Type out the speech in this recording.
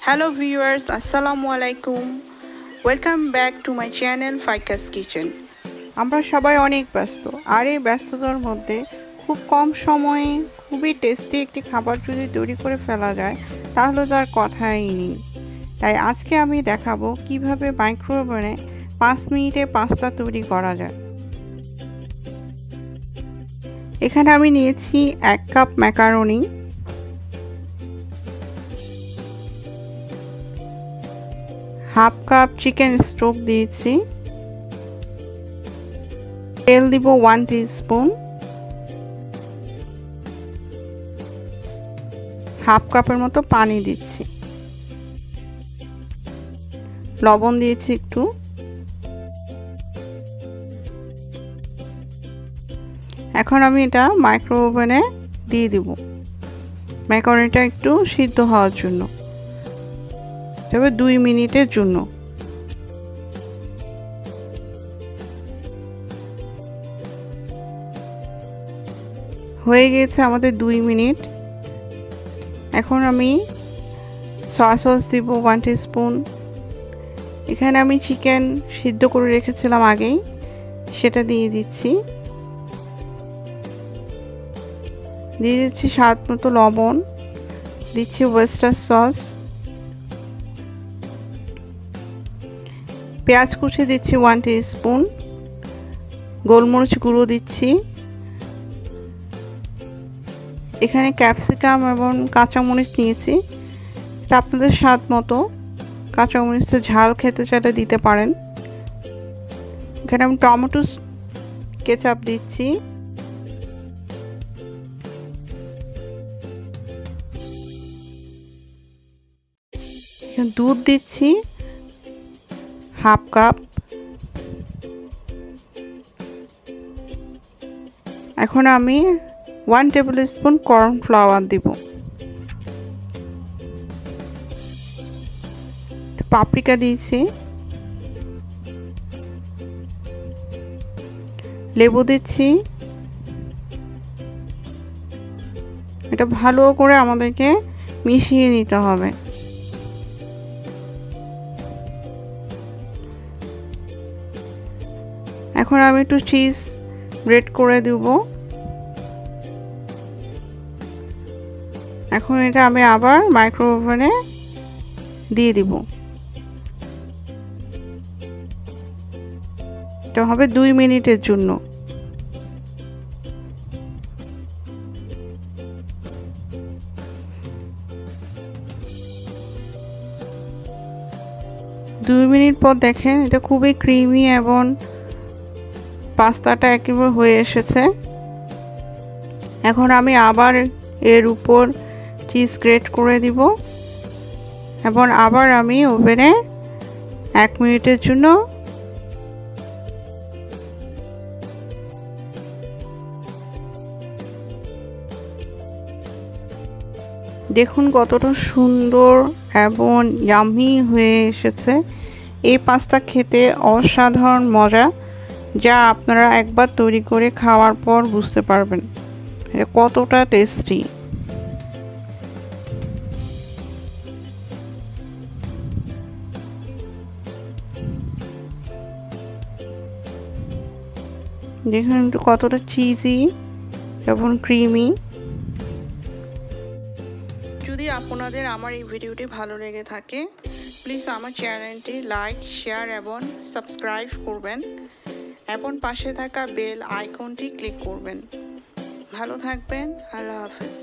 Hello viewers, Assalamu alaikum. Welcome back to my channel Fayka's's Kitchen. আমরা সবাই অনেক ব্যস্ত, আর এই ব্যস্ততার মধ্যে খুব কম সময়ে খুবই টেস্টি একটি খাবার যদি তৈরি করে ফেলা যায় তাহলে তার কথাই নেই। তাই আজকে আমি দেখাবো কিভাবে মাইক্রোওভেনে 5 মিনিটে পাস্তা তৈরি করা যায়। এখানে আমি নিয়েছি 1 cup macaroni, half cup chicken stock দিয়েছি, তেল দিব 1 টিস্পুন, হাফ কাপের মতো পানি দিচ্ছি, লবণ দিয়েছি একটু। এখন আমি এটা মাইক্রোওভেনে দিয়ে দিব ম্যাকারনিটা একটু সিদ্ধ হওয়ার জন্য, তবে 2 মিনিটের জন্য। হয়ে গেছে আমাদের 2 মিনিট। এখন আমি সয়া সস দিব 1 টিস্পুন। এখানে আমি চিকেন সিদ্ধ করে রেখেছিলাম আগেই, সেটা দিয়ে দিচ্ছি। দিয়ে দিচ্ছি স্বাদ মতো লবণ, দিচ্ছি ওয়েস্টার সস, পেঁয়াজ কুচি দিচ্ছি 1 টিস্পুন, গোলমরিচ গুঁড়ো দিচ্ছি। এখানে ক্যাপসিকাম এবং কাঁচামরিচ নিয়েছি, এটা আপনাদের স্বাদ মতো। কাঁচামরিচটা ঝাল খেতে চাইলে দিতে পারেন। এখানে আমি টমেটো কেচাপ দিচ্ছি, দুধ দিচ্ছি হাফ কাপ। এখন আমি 1 টেবিল স্পুন কর্নফ্লাওয়ার দিব, পাপরিকা দিয়েছি, লেবু দিচ্ছি। এটা ভালো করে আমাদেরকে মিশিয়ে নিতে হবে। এখন আমি একটু চিজ গ্রেট করে দেব। এখন এটা আমি আবার মাইক্রোওভেনে দিয়ে দিব। এটা হবে 2 মিনিটের জন্য। দুই মিনিট পর দেখেন এটা খুবই ক্রিমি এবং পাস্তাটা একেবারে হয়ে এসেছে। এখন আমি আবার এর উপর চিজ গ্রেট করে দিব এবং আবার আমি ওভেনে 1 মিনিটের জন্য দেখুন কতটা সুন্দর এবং ইয়াম্মি হয়ে এসেছে। এই পাস্তা খেতে অসাধারণ মজা, যা আপনারা একবার তৈরি করে খাওয়ার পর বুঝতে পারবেন এটা কতটা টেস্টি। দেখুন কতটা চিজি এবং ক্রিমি। যদি আপনাদের আমার এই ভিডিওটি ভালো লেগে থাকে প্লিজ আমার চ্যানেলটি লাইক, শেয়ার এবং সাবস্ক্রাইব করবেন এবং পাশে থাকা বেল আইকনটি ক্লিক করবেন। ভালো থাকবেন। আল্লাহ হাফেজ।